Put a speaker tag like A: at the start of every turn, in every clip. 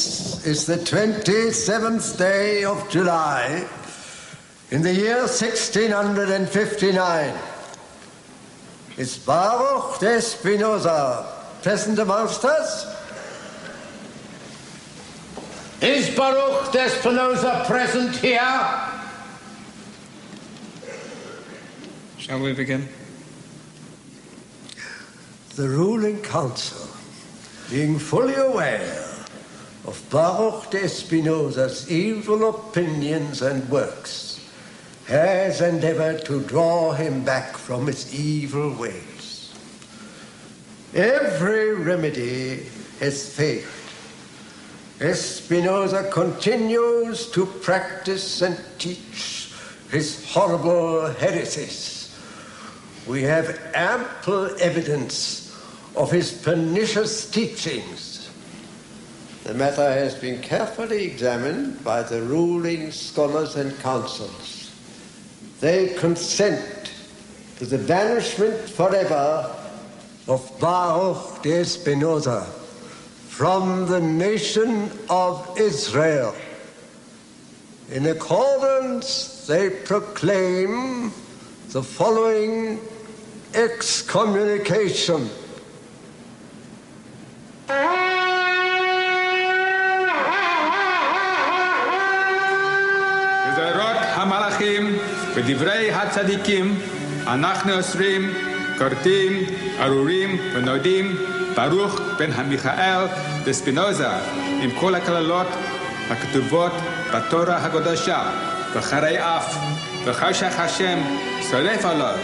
A: This is the 27th day of July in the year 1659. Is Baruch de Spinoza present amongst us?
B: Is Baruch de Spinoza present here?
C: Shall we begin?
A: The ruling council, being fully aware of Baruch de Spinoza's evil opinions and works, has endeavored to draw him back from his evil ways. Every remedy has failed. As Spinoza continues to practice and teach his horrible heresies, we have ample evidence of his pernicious teachings. The matter has been carefully examined by the ruling scholars and councils. They consent to the banishment forever of Baruch de Spinoza from the nation of Israel. In accordance, they proclaim the following excommunication.
C: בזעירות המלאכים ודברי הצדיקים אנחנו אוסרים, כורתים, ארורים ונודים ברוך בן מיכאל דה ספינוזה עם כל הכללות הכתובות בתורה הקדושה וחרי אף וחשך השם שורף עליו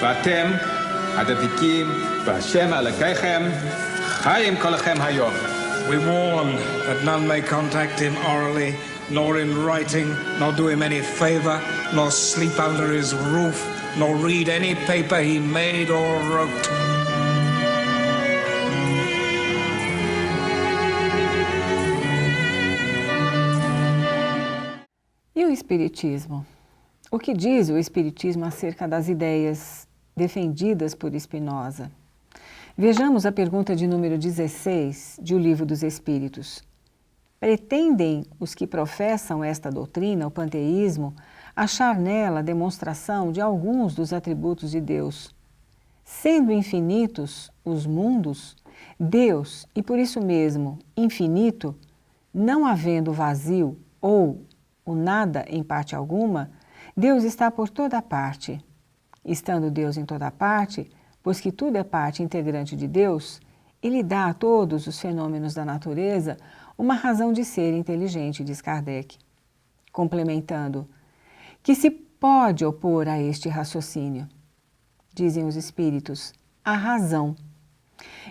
C: ואתם הדבקים בהשם אלוקיכם חיים כולכם היום.
D: We warn that none may contact him orally, nor in writing, nor do him any favor, nor sleep under his roof, nor read any paper he made or wrote.
E: E o Espiritismo? O que diz o Espiritismo acerca das ideias defendidas por Spinoza? Vejamos a pergunta de número 16 de O Livro dos Espíritos. Pretendem os que professam esta doutrina, o panteísmo, achar nela demonstração de alguns dos atributos de Deus? Sendo infinitos os mundos, Deus, e por isso mesmo infinito, não havendo vazio ou o nada em parte alguma, Deus está por toda parte. Estando Deus em toda parte, pois que tudo é parte integrante de Deus, Ele dá a todos os fenômenos da natureza uma razão de ser inteligente, diz Kardec. Complementando, que se pode opor a este raciocínio? Dizem os Espíritos, a razão.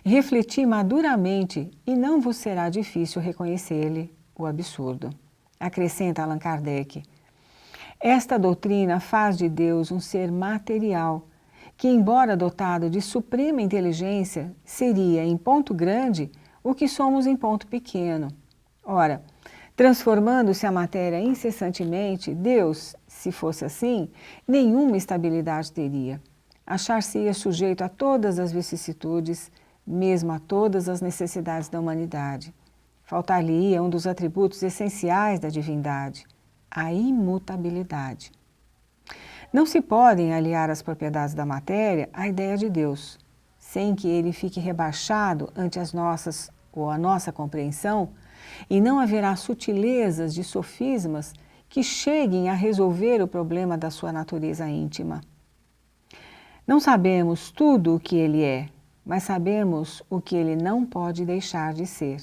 E: Refleti maduramente e não vos será difícil reconhecer-lhe o absurdo. Acrescenta Allan Kardec, esta doutrina faz de Deus um ser material, que, embora dotado de suprema inteligência, seria, em ponto grande, o que somos em ponto pequeno. Ora, transformando-se a matéria incessantemente, Deus, se fosse assim, nenhuma estabilidade teria. Achar-se-ia sujeito a todas as vicissitudes, mesmo a todas as necessidades da humanidade. Faltar-lhe-ia um dos atributos essenciais da divindade, a imutabilidade. Não se podem aliar as propriedades da matéria à ideia de Deus, sem que ele fique rebaixado ante as nossas ou a nossa compreensão, e não haverá sutilezas de sofismas que cheguem a resolver o problema da sua natureza íntima. Não sabemos tudo o que ele é, mas sabemos o que ele não pode deixar de ser.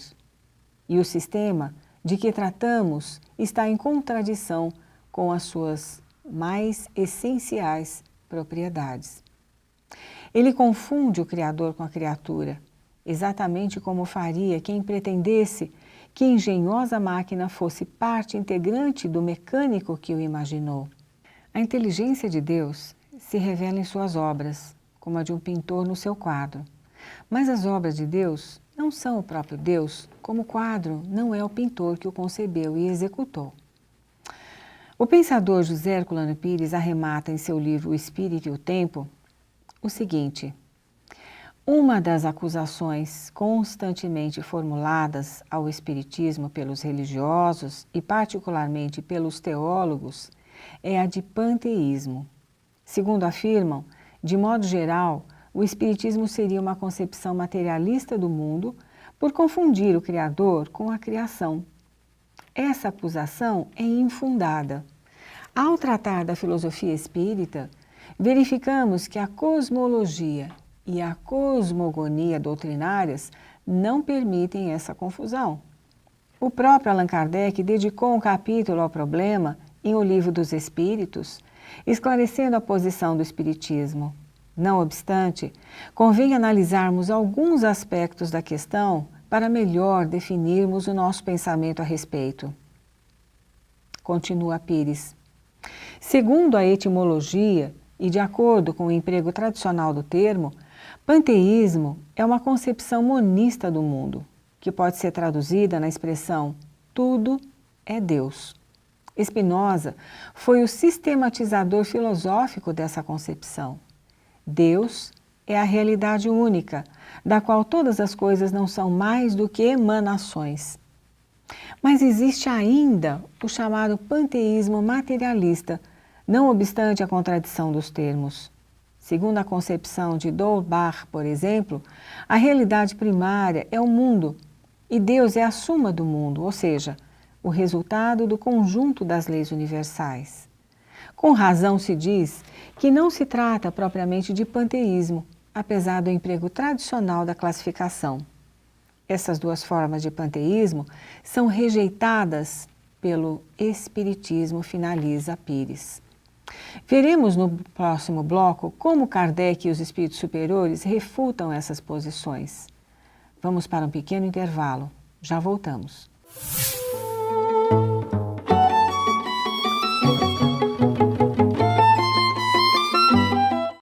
E: E o sistema de que tratamos está em contradição com as suas mais essenciais propriedades. Ele confunde o Criador com a criatura, exatamente como faria quem pretendesse que a engenhosa máquina fosse parte integrante do mecânico que o imaginou. A inteligência de Deus se revela em suas obras, como a de um pintor no seu quadro. Mas as obras de Deus não são o próprio Deus, como o quadro não é o pintor que o concebeu e executou. O pensador José Herculano Pires arremata em seu livro O Espírito e o Tempo o seguinte: Uma das acusações constantemente formuladas ao Espiritismo pelos religiosos e particularmente pelos teólogos é a de panteísmo. Segundo afirmam, de modo geral, o Espiritismo seria uma concepção materialista do mundo por confundir o Criador com a criação. Essa acusação é infundada. Ao tratar da filosofia espírita, verificamos que a cosmologia e a cosmogonia doutrinárias não permitem essa confusão. O próprio Allan Kardec dedicou um capítulo ao problema em O Livro dos Espíritos, esclarecendo a posição do Espiritismo. Não obstante, convém analisarmos alguns aspectos da questão para melhor definirmos o nosso pensamento a respeito. Continua Pires. Segundo a etimologia e de acordo com o emprego tradicional do termo, panteísmo é uma concepção monista do mundo, que pode ser traduzida na expressão tudo é Deus. Spinoza foi o sistematizador filosófico dessa concepção. Deus é a realidade única, da qual todas as coisas não são mais do que emanações. Mas existe ainda o chamado panteísmo materialista, não obstante a contradição dos termos. Segundo a concepção de Dolbach, por exemplo, a realidade primária é o mundo e Deus é a suma do mundo, ou seja, o resultado do conjunto das leis universais. Com razão se diz que não se trata propriamente de panteísmo, apesar do emprego tradicional da classificação. Essas duas formas de panteísmo são rejeitadas pelo Espiritismo, finaliza Pires. Veremos no próximo bloco como Kardec e os espíritos superiores refutam essas posições. Vamos para um pequeno intervalo. Já voltamos.